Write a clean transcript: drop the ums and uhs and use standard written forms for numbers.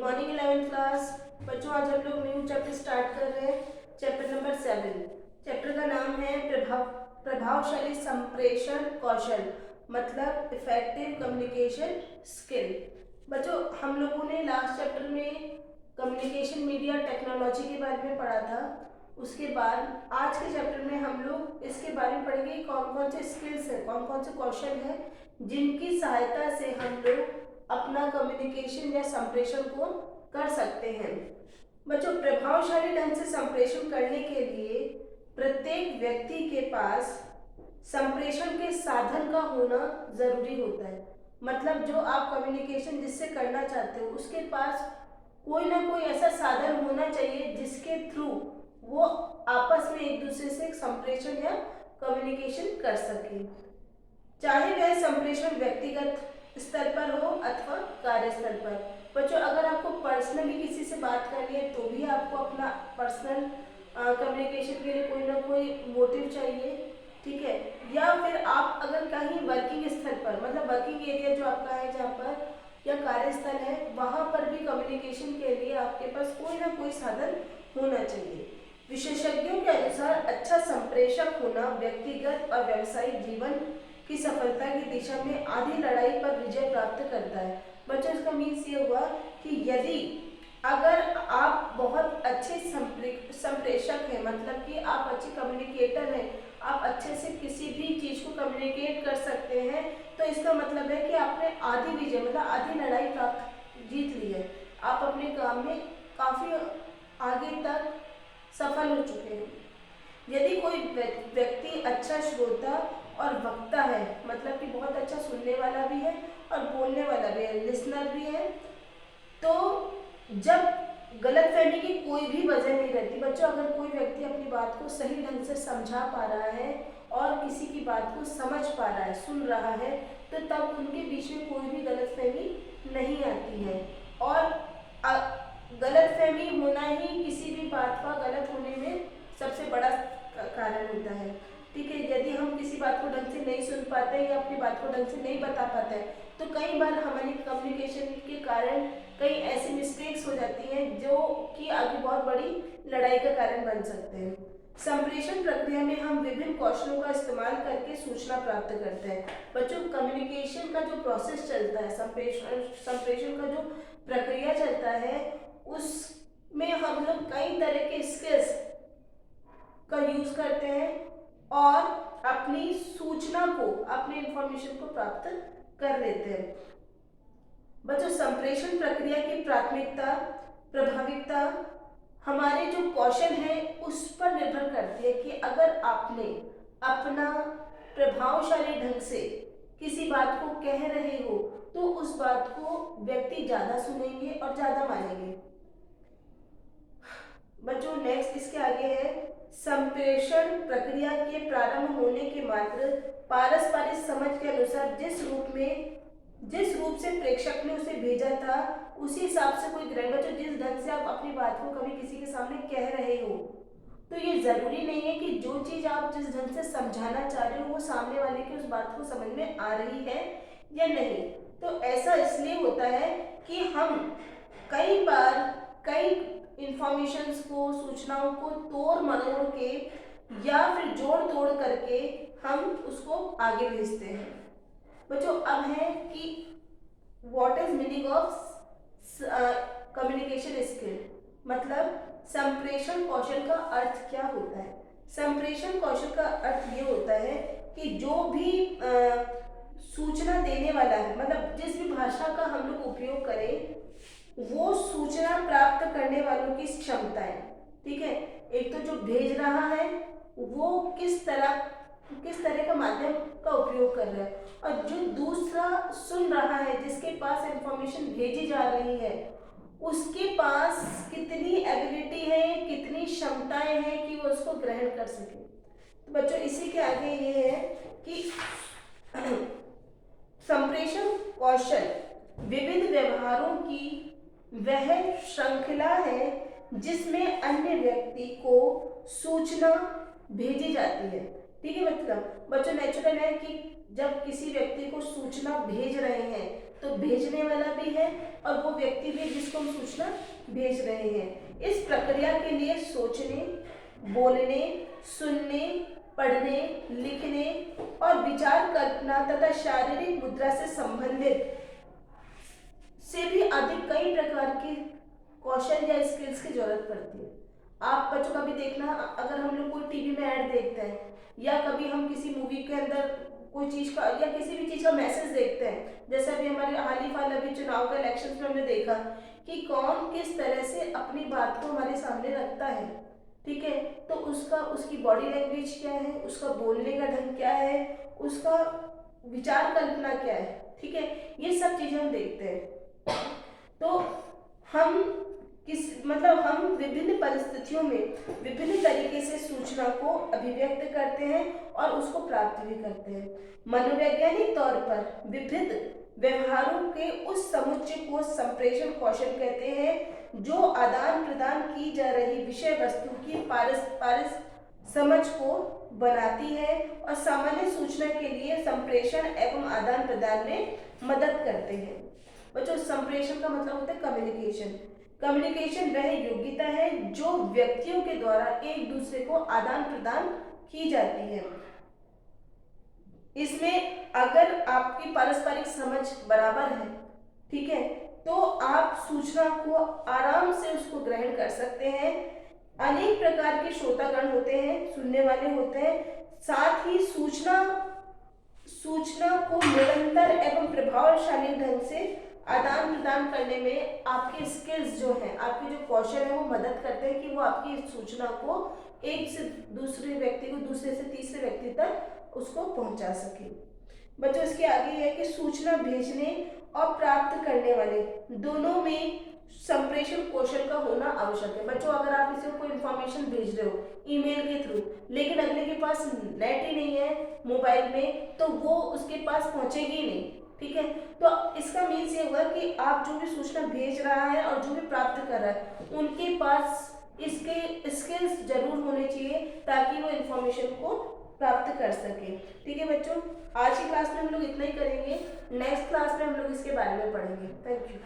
Morning 11th class बच्चों। आज हम लोग न्यू चैप्टर स्टार्ट कर रहे हैं, चैप्टर नंबर 7। चैप्टर का नाम है प्रभावशाली संप्रेषण कौशल, मतलब इफेक्टिव कम्युनिकेशन स्किल। बच्चों, हम लोगों ने लास्ट चैप्टर में कम्युनिकेशन मीडिया टेक्नोलॉजी के बारे में पढ़ा था। उसके बाद आज के चैप्टर में हम लोग इसके बारे में पढ़ेंगे कौन कौन से स्किल्स हैं, कौन कौन से कौशल हैं जिनकी सहायता से हम लोग अपना कम्युनिकेशन या संप्रेषण को कर सकते हैं। बच्चों, प्रभावशाली ढंग से संप्रेषण करने के लिए प्रत्येक व्यक्ति के पास संप्रेषण के साधन का होना जरूरी होता है। मतलब जो आप कम्युनिकेशन जिससे करना चाहते हो उसके पास कोई ना कोई ऐसा साधन होना चाहिए जिसके थ्रू वो आपस में एक दूसरे से संप्रेषण या कम्युनिकेशन कर सके, चाहे वह संप्रेषण व्यक्तिगत स्तर पर हो अथवा कार्यस्थल पर। बच्चों, अगर आपको पर्सनली किसी से बात करनी है तो भी आपको अपना पर्सनल कम्युनिकेशन के लिए कोई ना कोई मोटिव चाहिए, ठीक है। या फिर आप अगर कहीं वर्किंग स्थल पर, मतलब वर्किंग एरिया जो आपका है जहाँ पर, या कार्यस्थल है, वहाँ पर भी कम्युनिकेशन के लिए आपके पास कोई ना कोई साधन होना चाहिए। विशेषज्ञों के अनुसार अच्छा संप्रेषक होना व्यक्तिगत और व्यावसायिक जीवन की सफलता की दिशा में आधी लड़ाई पर विजय प्राप्त करता है। बच्चों, इसका मीन्स ये हुआ कि यदि अगर आप बहुत अच्छे संप्रेषक हैं, मतलब कि आप अच्छे कम्युनिकेटर हैं, आप अच्छे से किसी भी चीज़ को कम्युनिकेट कर सकते हैं, तो इसका मतलब है कि आपने आधी विजय मतलब आधी लड़ाई प्राप्त जीत ली है। आप अपने काम में काफ़ी आगे तक सफल हो चुके हैं। यदि कोई व्यक्ति अच्छा श्रोता और वक्ता है, मतलब कि बहुत अच्छा सुनने वाला भी है और बोलने वाला भी है, लिसनर भी है, तो जब गलतफहमी की कोई भी वजह नहीं रहती। बच्चों, अगर कोई व्यक्ति अपनी बात को सही ढंग से समझा पा रहा है और किसी की बात को समझ पा रहा है, सुन रहा है, तो तब उनके बीच में कोई भी गलतफहमी नहीं आती है। और गलतफहमी होना ही किसी भी बात का गलत होने में सबसे बड़ा कारण होता है, ठीक है। यदि हम किसी बात को ढंग से नहीं सुन पाते या अपनी बात को ढंग से नहीं बता पाते तो कई बार हमारी कम्युनिकेशन के कारण कई ऐसी मिस्टेक्स हो जाती हैं जो कि आगे बहुत बड़ी लड़ाई का कारण बन सकते हैं। संप्रेषण प्रक्रिया में हम विभिन्न कौशलों का इस्तेमाल करके सूचना प्राप्त करते हैं। बच्चों, कम्युनिकेशन का जो प्रोसेस चलता है, संप्रेषण का जो प्रक्रिया चलता है, उसमें हम लोग कई तरह के स्किल्स का यूज करते हैं और अपनी सूचना को, अपने इंफॉर्मेशन को प्राप्त कर लेते हैं। बच्चों, संप्रेषण प्रक्रिया की प्राथमिकता, प्रभाविकता हमारे जो कौशल है उस पर निर्भर करती है कि अगर आपने अपना प्रभावशाली ढंग से किसी बात को कह रहे हो तो उस बात को व्यक्ति ज्यादा सुनेंगे और ज्यादा मानेंगे। बच्चों, नेक्स्ट इसके आगे है संप्रेषण प्रक्रिया के प्रारंभ होने के मात्र पारस्परिक समझ के अनुसार जिस रूप से प्रेक्षक ने उसे भेजा था उसी हिसाब से कोई ग्रहण। बच्चों, जिस ढंग से आप अपनी बात को कभी किसी के सामने कह रहे हो तो ये जरूरी नहीं है कि जो चीज आप जिस ढंग से समझाना चाह रहे हो वो सामने वाले की उस बात को समझ में आ रही है या नहीं। तो ऐसा इसलिए होता है कि हम कई बार कई इंफॉर्मेशंस को, सूचनाओं को तोड़ मरोड़ के या फिर जोड़ तोड़ करके हम उसको आगे भेजते हैं। बच्चों, अब है कि what is meaning of communication skill, मतलब संप्रेषण कौशल का अर्थ क्या होता है। संप्रेषण कौशल का अर्थ ये होता है कि जो भी सूचना देने वाला है, मतलब जिस भी भाषा का हम लोग उपयोग करें, वो सूचना प्राप्त करने वालों की क्षमताएं, ठीक है। एक तो जो भेज रहा है वो किस तरह का माध्यम का उपयोग कर रहा है, और जो दूसरा सुन रहा है, जिसके पास इंफॉर्मेशन भेजी जा रही है, उसके पास कितनी एबिलिटी है, कितनी क्षमताएं हैं कि वो उसको ग्रहण कर सके। तो बच्चों, इसी के आगे ये है कि संप्रेषण कौशल विविध व्यवहारों की वह श्रृंखला है जिसमें अन्य व्यक्ति को सूचना भेजी जाती है, ठीक है। मतलब बच्चों, नेचुरल है कि जब किसी व्यक्ति को सूचना भेज रहे हैं तो भेजने वाला भी है और वो व्यक्ति भी जिसको हम सूचना भेज रहे हैं। इस प्रक्रिया के लिए सोचने, बोलने, सुनने, पढ़ने, लिखने और विचार कल्पना तथा शारीरिक मुद्रा से संबंधित से भी अधिक कई प्रकार के कौशल या स्किल्स की जरूरत पड़ती है। आप बच्चों का भी देखना, अगर हम लोग कोई टीवी में ऐड देखते हैं या कभी हम किसी मूवी के अंदर कोई चीज का या किसी भी चीज का मैसेज देखते हैं, जैसे अभी हमारे हाल ही फिलहाल अभी चुनाव के इलेक्शन में हमने देखा कि कौन किस तरह से अपनी बात को हमारे सामने रखता है, ठीक है। तो उसकी बॉडी लैंग्वेज क्या है, उसका बोलने का ढंग क्या है, उसका विचार कल्पना क्या है, ठीक है, ये सब चीजें हम देखते हैं। तो हम हम विभिन्न परिस्थितियों में विभिन्न तरीके से सूचना को अभिव्यक्त करते हैं और उसको प्राप्त भी करते हैं। मनोवैज्ञानिक तौर पर विभिन्न व्यवहारों के उस समुच्चय को संप्रेषण कौशल कहते हैं जो आदान प्रदान की जा रही विषय वस्तु की पारस समझ को बनाती है और सामान्य सूचना के लिए संप्रेषण एवं आदान प्रदान में मदद करते हैं। बच्चों, संप्रेषण का मतलब होता है कम्युनिकेशन। कम्युनिकेशन वह योग्यता है जो व्यक्तियों के द्वारा एक दूसरे को आदान प्रदान की जाती है। इसमें अगर आपकी पारस्परिक समझ बराबर है, ठीक है, तो आप सूचना को आराम से उसको ग्रहण कर सकते हैं। अनेक प्रकार के श्रोतागण होते हैं, सुनने वाले होते हैं, साथ ही सूचना को निरंतर एवं प्रभावशाली ढंग से आदान प्रदान करने में आपके स्किल्स जो हैं, आपके जो कौशल है, वो मदद करते हैं कि वो आपकी सूचना को एक से दूसरे व्यक्ति को, दूसरे से तीसरे व्यक्ति तक उसको पहुंचा सके। बच्चों, इसके आगे है कि सूचना भेजने और प्राप्त करने वाले दोनों में संप्रेषण कौशल का होना आवश्यक है। बच्चों, अगर आप किसी को कोई इंफॉर्मेशन भेज रहे हो ईमेल के थ्रू, लेकिन अगले के पास नेट ही नहीं है मोबाइल में, तो वो उसके पास पहुंचेगी नहीं, ठीक है। तो इसका मीन्स ये हुआ कि आप जो भी सूचना भेज रहा है और जो भी प्राप्त कर रहा है, उनके पास इसके स्किल्स जरूर होने चाहिए ताकि वो इंफॉर्मेशन को प्राप्त कर सके, ठीक है। बच्चों, आज की क्लास में हम लोग इतना ही करेंगे। नेक्स्ट क्लास में हम लोग इसके बारे में पढ़ेंगे। Thank you.